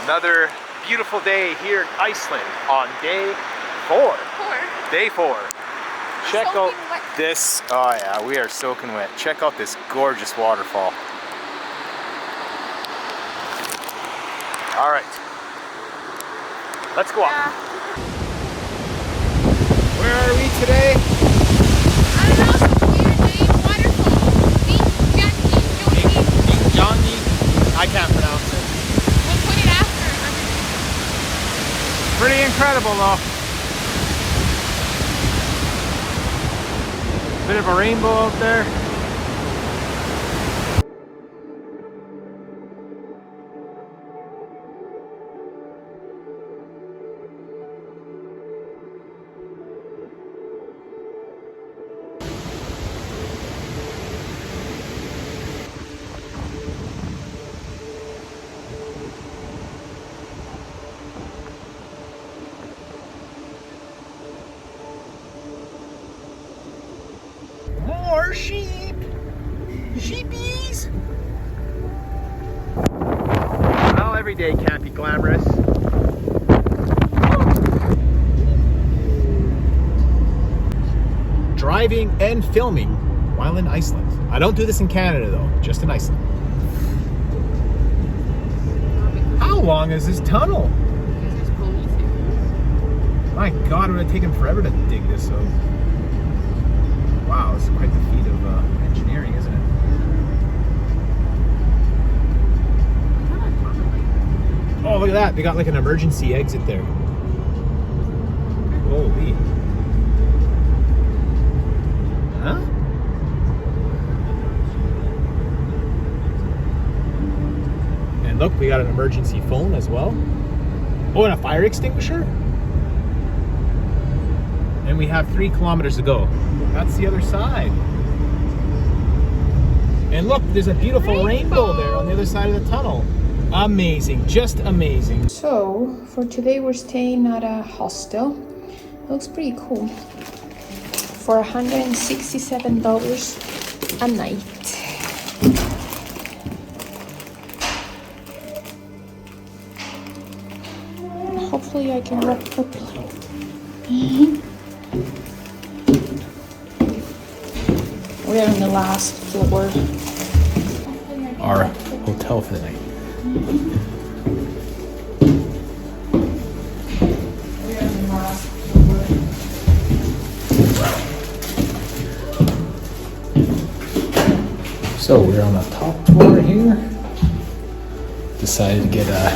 Another beautiful day here in Iceland on day 4. Day 4. Check out this. Oh yeah, we are soaking wet. Check out this gorgeous waterfall. All right, let's go up. Where are we today? I don't know, some weird name waterfall. Dynjandi. I can't pronounce it. We'll put it after. Pretty incredible though. Bit of a rainbow out there. More sheep! Sheepies! Well, every day can't be glamorous. Driving and filming while in Iceland. I don't do this in Canada though, just in Iceland. How long is this tunnel? My God, it would have taken forever to dig this out. Wow, it's quite the feat of engineering, isn't it? Oh, look at that. They got like an emergency exit there. Holy. Huh? And look, we got an emergency phone as well. Oh, and a fire extinguisher? And we have 3 kilometers to go. That's the other side. And look, there's a beautiful rainbow there on the other side of the tunnel. Amazing, just amazing. So, for today we're staying at a hostel. It looks pretty cool. For $167 a night. Hopefully I can walk properly. We're on the last floor. Our hotel for the night. We're on the last floor. So we're on the top floor here. Decided to get a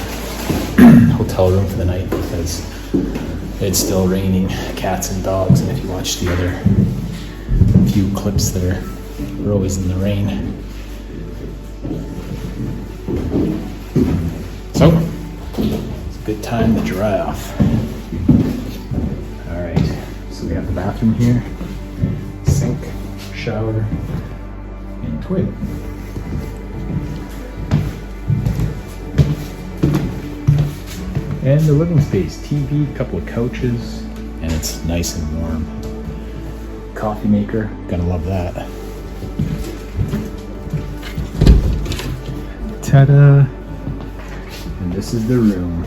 hotel room for the night because it's still raining cats and dogs, and if you watch the other few clips there, we're always in the rain. So it's a good time to dry off. All right, so we have the bathroom here, sink, shower, and toilet. And the living space, TV, couple of couches, and it's nice and warm. Coffee maker, gonna love that. Ta-da! And this is the room.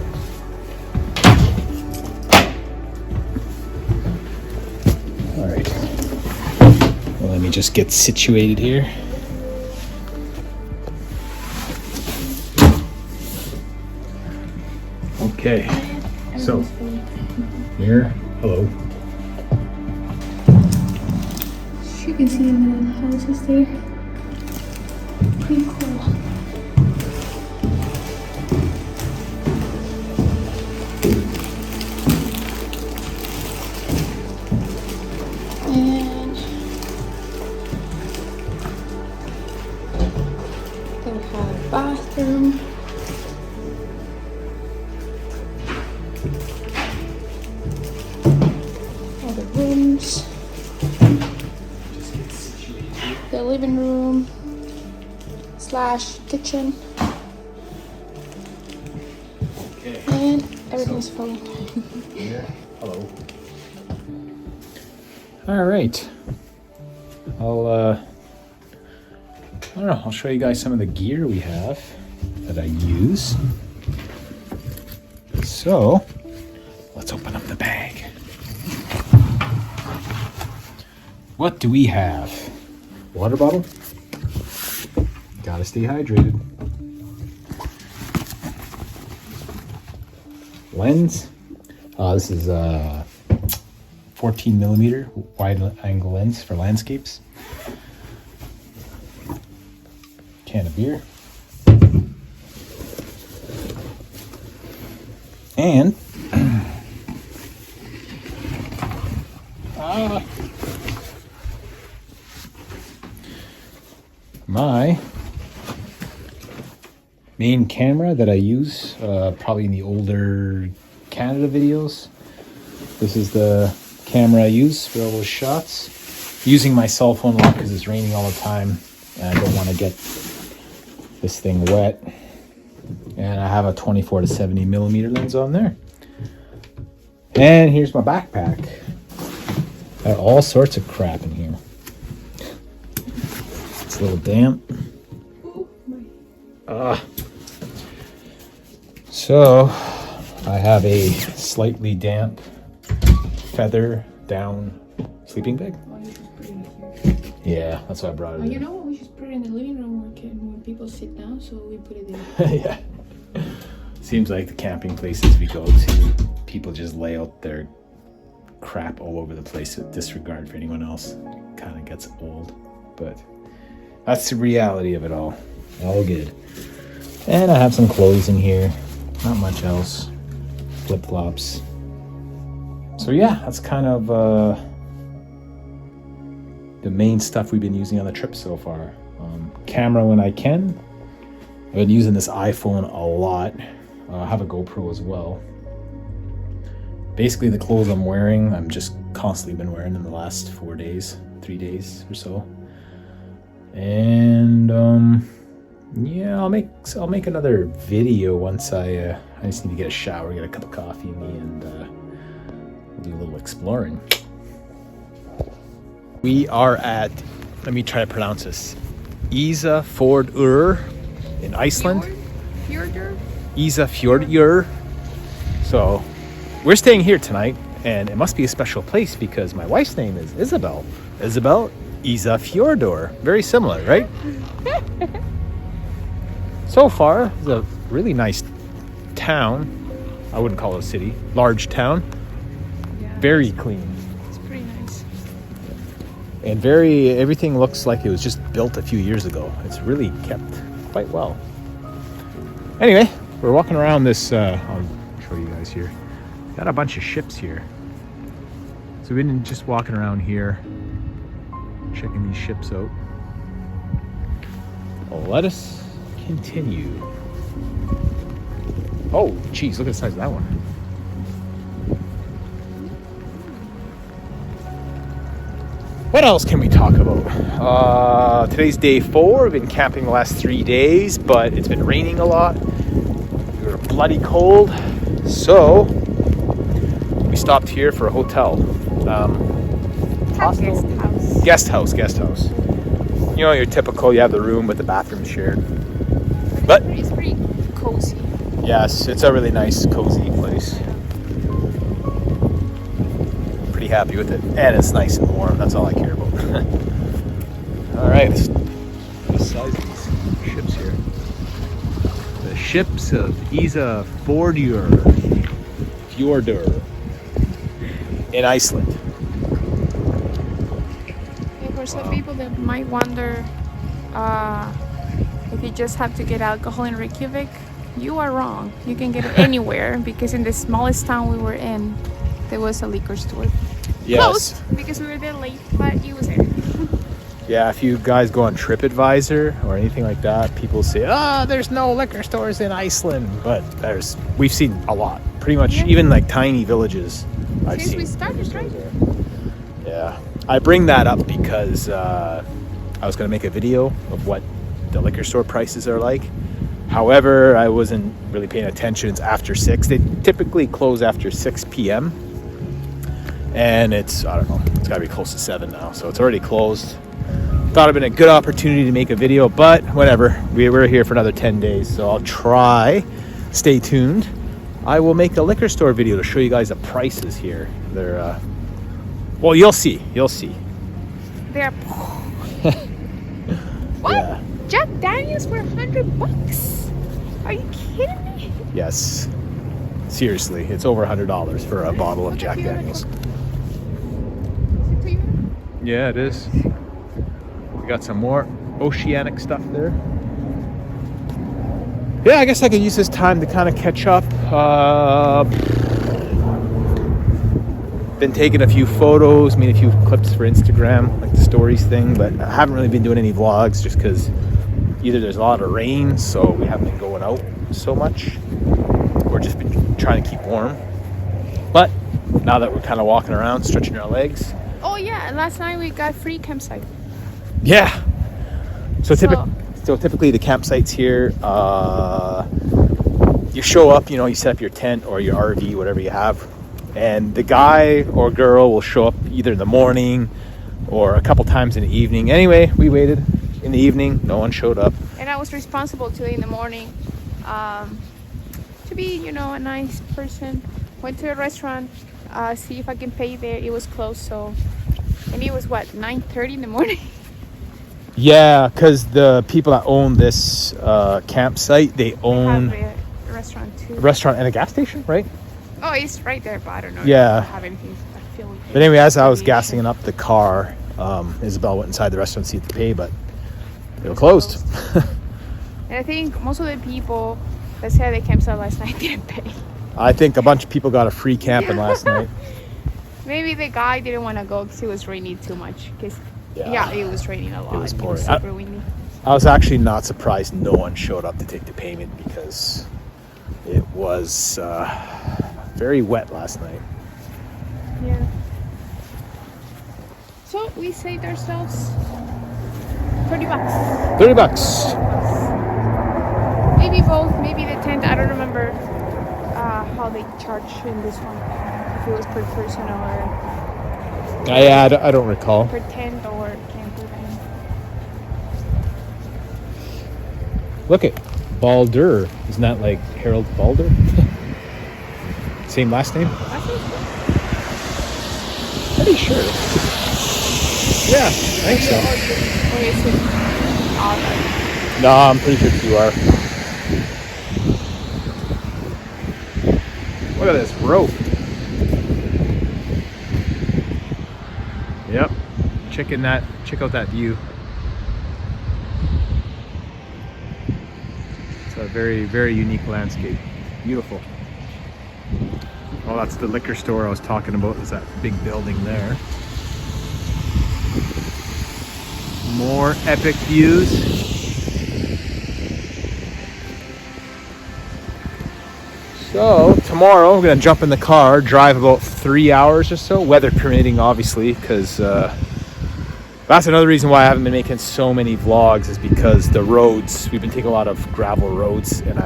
All right. Well, let me just get situated here. Okay, so here, hello. You can see the little houses there. Pretty cool. And then we have a bathroom. All the rooms. The living room / kitchen. Okay. And everything's full. Here, hello. All right. I don't know, I'll show you guys some of the gear we have that I use. So, let's open up the bag. What do we have? Water bottle. Gotta stay hydrated. Lens. This is a 14 millimeter wide angle lens for landscapes. Can of beer. And my main camera that I use probably in the older Canada videos. This is the camera I use for all those shots. Using my cell phone a lot because it's raining all the time and I don't want to get this thing wet. And I have a 24 to 70 millimeter lens on there. And here's my backpack. Got all sorts of crap in here. It's a little damp. So I have a slightly damp feather down sleeping bag. Yeah, that's why I brought it in. You know what? We should put it in the living room when people sit down, so we put it in. Yeah. Seems like the camping places we go to, people just lay out their crap all over the place with disregard for anyone else. Kind of gets old, but that's the reality of it all. All good. And I have some clothes in here. Not much else. Flip-flops. So yeah, that's kind of the main stuff we've been using on the trip so far. Camera when I can. I've been using this iPhone a lot. I have a GoPro as well. Basically the clothes I'm wearing, I'm just constantly been wearing in the last 3 days or so. And yeah, I'll make another video once I just need to get a shower, get a cup of coffee in me, and we'll do a little exploring. We are at, let me try to pronounce this, Ísafjörður in Iceland. Ísafjörður. So we're staying here tonight, and it must be a special place because my wife's name is Isabel. Isabel Ísafjörður. Very similar, right? So far, it's a really nice town. I wouldn't call it a city. Large town. Yeah, very clean. It's pretty nice. And everything looks like it was just built a few years ago. It's really kept quite well. Anyway, we're walking around this, I'll show you guys here. Got a bunch of ships here. So we've been just walking around here, checking these ships out. Well, let us continue. Oh, geez, look at the size of that one. What else can we talk about? Today's day 4. We've been camping the last 3 days, but it's been raining a lot. We were bloody cold, so we stopped here for a hotel. Hostel? Guest house. You know, your typical, you have the room with the bathroom shared. But It's pretty cozy. yes, it's a really nice, cozy place. Pretty happy with it. And it's nice and warm. That's all I care about. All right. The size of these ships here. The ships of Ísafjörður in Iceland. Yeah, for some people that might wonder if you just have to get alcohol in Reykjavik, you are wrong. You can get it anywhere because in the smallest town we were in, there was a liquor store. Yes. Closed because we were there late, but it was there. Yeah, if you guys go on TripAdvisor or anything like that, people say, there's no liquor stores in Iceland. But we've seen a lot. Pretty much, even like tiny villages I've Since seen. we started, right? Yeah. I bring that up because I was going to make a video of what the liquor store prices are like. However, I wasn't really paying attention. It's after 6. They typically close after 6 p.m. And it's, I don't know, it's got to be close to 7 now. So it's already closed. Thought it'd been a good opportunity to make a video, but whatever. We're here for another 10 days, so I'll try. Stay tuned. I will make a liquor store video to show you guys the prices here. They're, well, you'll see. You'll see. They're what? Yeah. Jack Daniels for $100? Are you kidding me? Yes. Seriously, it's over $100 for a bottle of Jack Daniels. Yeah, it is. We got some more oceanic stuff there. Yeah, I guess I could use this time to kind of catch up. Been taking a few photos, made a few clips for Instagram, like the stories thing, but I haven't really been doing any vlogs just because either there's a lot of rain, so we haven't been going out so much, or just been trying to keep warm. But now that we're kind of walking around, stretching our legs. Oh yeah, last night we got free campsite. Yeah. So typically the campsites here, you show up, you set up your tent or your RV, whatever you have, and the guy or girl will show up either in the morning or a couple times in the evening. Anyway, we waited in the evening, no one showed up. And I was responsible today in the morning to be, a nice person. Went to a restaurant, see if I can pay there. It was closed, so, and it was 9:30 in the morning. Yeah, because the people that own this campsite, they own a restaurant too. a restaurant and a gas station, right? Oh, it's right there, but I don't know. Yeah. If I have anything. I feel like But anyway, as I was gassing up the car, Isabel went inside the restaurant to see if to pay, but they were closed. And I think most of the people that said they campsite last night didn't pay. I think a bunch of people got a free camping last night. Maybe the guy didn't want to go because it was raining too much. Yeah, it was raining a lot. It was pouring. Super windy. I was actually not surprised no one showed up to take the payment because it was very wet last night. Yeah. So we saved ourselves $30. $30. Maybe both, maybe the tent. I don't remember how they charge in this one. If it was per person or I don't recall. per tent or camper van. Look at Baldur. Isn't that like Harold Baldur? Same last name? Pretty sure. Yeah, I think so. Or is it alright? No, I'm pretty sure you are. Look at this rope. Yep. Check out that view. It's a very, very unique landscape. Beautiful. Oh, that's the liquor store I was talking about. Is that big building there. More epic views. So tomorrow we're gonna jump in the car, drive about 3 hours or so, weather permitting, obviously, because that's another reason why I haven't been making so many vlogs, is because the roads. We've been taking a lot of gravel roads, and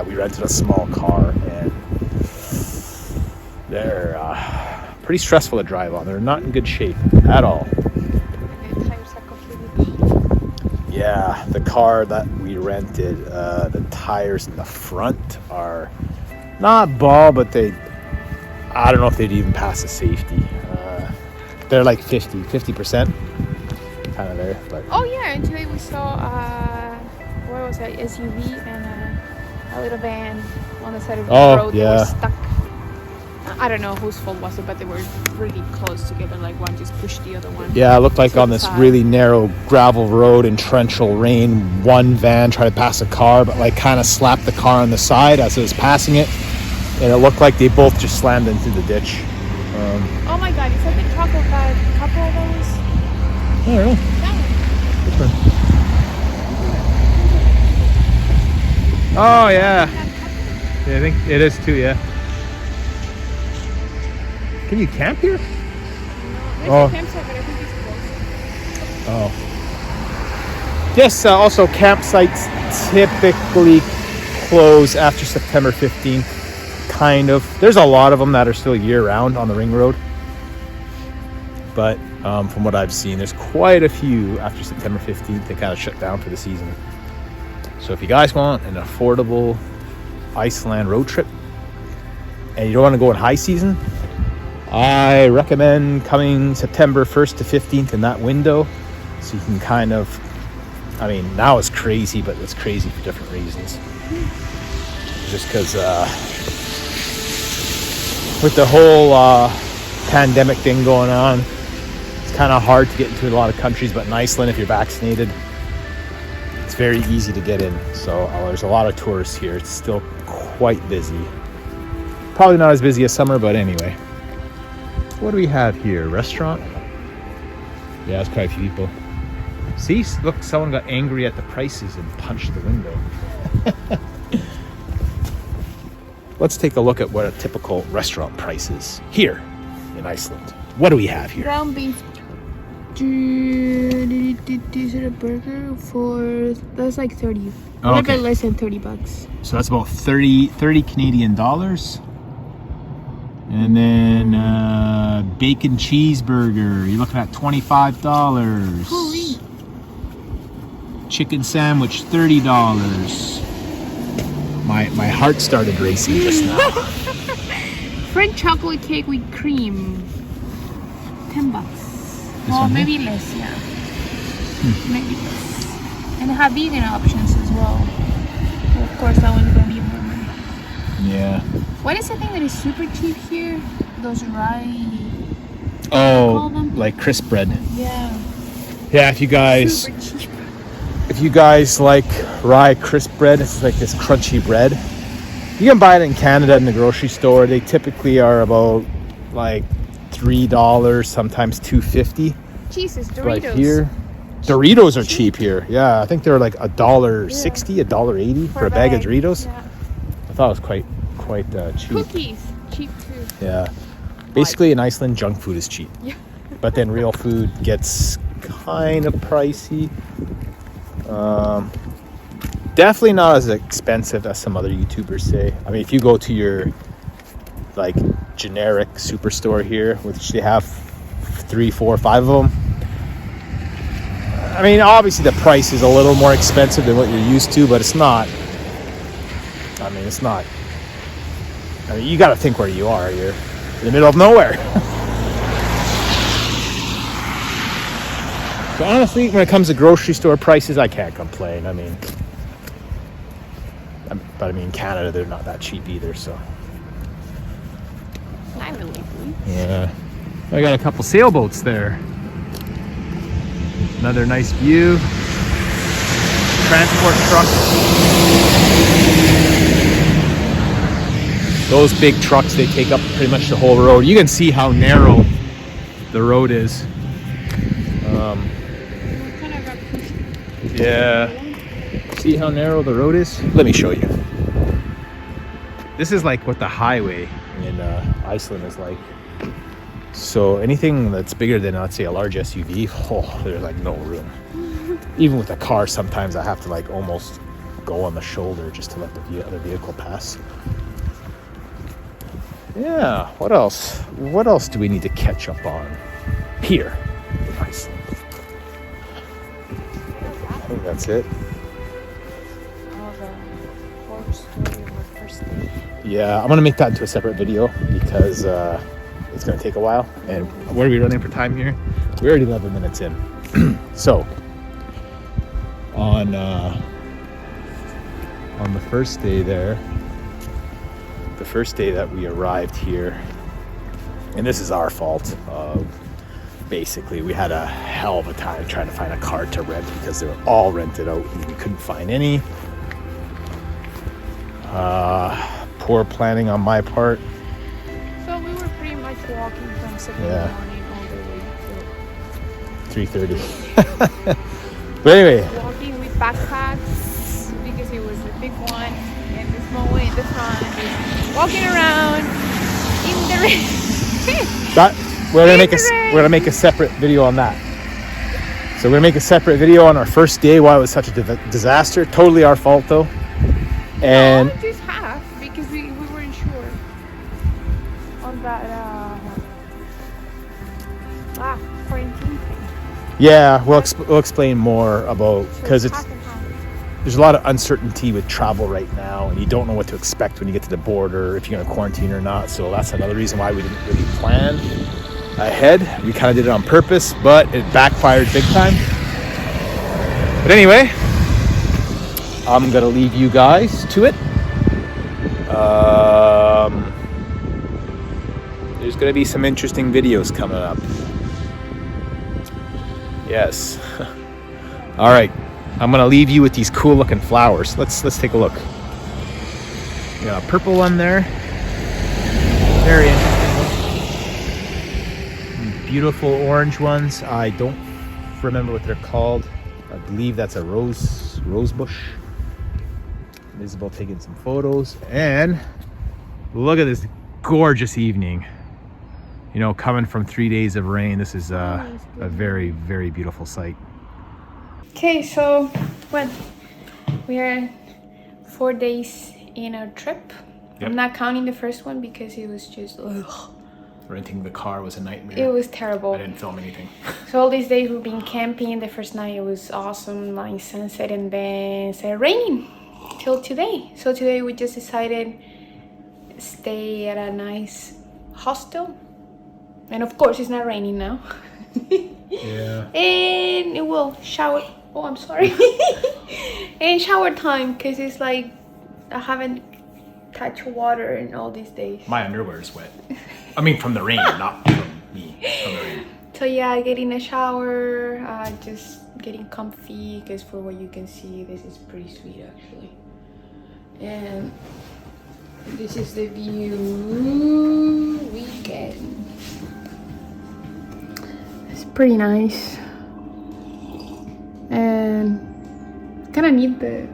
we rented a small car, and they're pretty stressful to drive on. They're not in good shape at all. The tires are completely. Yeah, the car that we rented, the tires in the front are not ball, but I don't know if they'd even pass the safety. They're like 50% kind of there. But Oh yeah, and today we saw what was that, SUV and a little van on the side of the road. Yeah. They were stuck. I don't know whose fault was it, but they were really close together, like one just pushed the other one. Yeah, it looked like on this really narrow gravel road in torrential rain, one van tried to pass a car, but like kind of slapped the car on the side as it was passing it, and it looked like they both just slammed into the ditch. Oh my god, is that the truck of a couple of those? I don't know. That one. Which one? Oh yeah. Yeah, I think it is too. Yeah. Can you camp here? There's Oh. a campsite, but I think it's closed. Oh. Yes. Also, campsites typically close after September 15th. Kind of. There's a lot of them that are still year-round on the ring road, but from what I've seen, there's quite a few after September 15th. They kind of shut down for the season. So if you guys want an affordable Iceland road trip, and you don't want to go in high season, I recommend coming September 1st to 15th in that window, so you can kind of, I mean, now it's crazy, but it's crazy for different reasons. Just because with the whole pandemic thing going on, it's kind of hard to get into a lot of countries, but in Iceland, if you're vaccinated, it's very easy to get in. So there's a lot of tourists here. It's still quite busy. Probably not as busy as summer, but anyway. What do we have here? Restaurant? Yeah, there's quite a few people. See, look, someone got angry at the prices and punched the window. Let's take a look at what a typical restaurant price is here in Iceland. What do we have here? Ground beef. Is it a burger for? That's like 30. A little bit less than $30. So that's about 30 Canadian dollars. And then bacon cheeseburger, you're looking at $25. Holy. Chicken sandwich, $30. My heart started racing just now. French chocolate cake with cream. $10. Well, maybe less, yeah. Maybe less. And they have vegan options as well. Of course, that one's gonna be more money. Yeah. What is the thing that is super cheap here? Those rye. Oh, like crisp bread. Yeah. Yeah, if you guys like rye crisp bread, it's like this crunchy bread. You can buy it in Canada in the grocery store. They typically are about like $3, sometimes $2.50. Jesus, Doritos. Right here, Doritos are cheap here. Yeah, I think they're like $1.60, $1.80 for a bag of Doritos. Yeah. I thought it was quite cheap. Cookies, cheap too. Yeah, basically in Iceland, junk food is cheap. Yeah. But then real food gets kind of pricey. Definitely not as expensive as some other YouTubers say. I mean, if you go to your like generic superstore here, which they have 3, 4, 5 of them, I mean, obviously the price is a little more expensive than what you're used to, but it's not. I mean, it's not. I mean, you got to think where you are. You're in the middle of nowhere. So honestly, when it comes to grocery store prices, I can't complain. I mean, Canada, they're not that cheap either, so. Not really. Yeah. I got a couple sailboats there. Another nice view. Transport trucks. Those big trucks, they take up pretty much the whole road. You can see how narrow the road is. Yeah. See how narrow the road is? Let me show you. This is like what the highway in Iceland is like. So anything that's bigger than, let's say, a large SUV, there's like no room. Even with a car, sometimes I have to like almost go on the shoulder just to let the other vehicle pass. Yeah, what else? What else do we need to catch up on here in Iceland? I think that's it. Yeah, I'm gonna make that into a separate video because it's gonna take a while. And what are we running for time here? We're already 11 minutes in. So on the first day there, the first day that we arrived here, and this is our fault. Basically, we had a hell of a time trying to find a car to rent because they were all rented out and we couldn't find any. Poor planning on my part. So we were pretty much walking from 7 in the morning all the way to 3:30. But anyway. Walking with backpacks because it was a big one and the small one in the front. Just walking around in the rain. We're gonna make a separate video on that. So we're gonna make a separate video on our first day, why it was such a disaster. Totally our fault though. And no, just half because we weren't sure on that quarantine thing. yeah, we'll explain more about because it's half and half. there's a lot of uncertainty with travel right now, and you don't know what to expect when you get to the border, if you're going to quarantine or not. So that's another reason why we didn't really plan ahead. We kind of did it on purpose, but it backfired big time. But anyway, I'm going to leave you guys to it. There's going to be some interesting videos coming up. Yes. All right. I'm gonna leave you with these cool looking flowers. Let's take a look. You got a purple one there. Very interesting. Beautiful orange ones. I don't remember what they're called. I believe that's a rose bush. Isabel taking some photos, and look at this gorgeous evening. You know, coming from 3 days of rain, this is a very, very beautiful sight. Okay, so we are 4 days in our trip. Yep. I'm not counting the first one because it was just Renting the car was a nightmare. it was terrible. I didn't film anything. So all these days we've been camping. The first night it was awesome, nice sunset, and then it started raining till today. So today we just decided to stay at a nice hostel, and of course it's not raining now. Yeah. And it will shower. Oh, I'm sorry. And shower time, because it's like I haven't touched water in all these days. My underwear is wet. I mean, from the rain, not from me. From the rain. So yeah, getting a shower, just getting comfy, because for what you can see, this is pretty sweet actually. And this is the view weekend. It's pretty nice. And kind of neat the,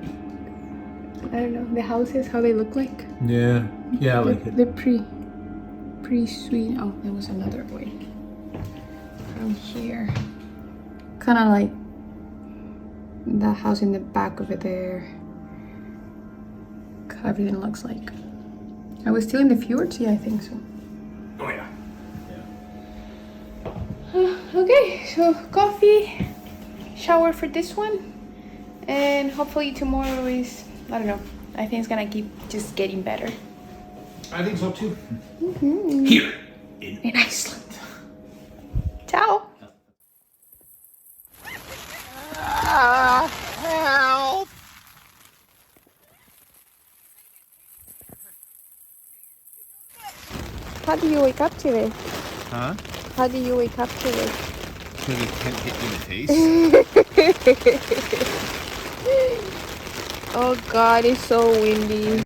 I don't know, the houses, how they look like. Yeah. Yeah, I like it. They're pretty sweet. Oh, there was another way from here. Kind of like that house in the back over there. How everything looks like. Are we still in the fjords? Yeah, I think so. Oh yeah. Okay, so coffee, shower for this one, and hopefully tomorrow is, I don't know, I think it's gonna keep just getting better. I think so too. Mm-hmm. Here in Iceland. Ciao. Help! How do you wake up today? Huh? How do you wake up today? Because it can't hit you in the face. Oh God, it's so windy.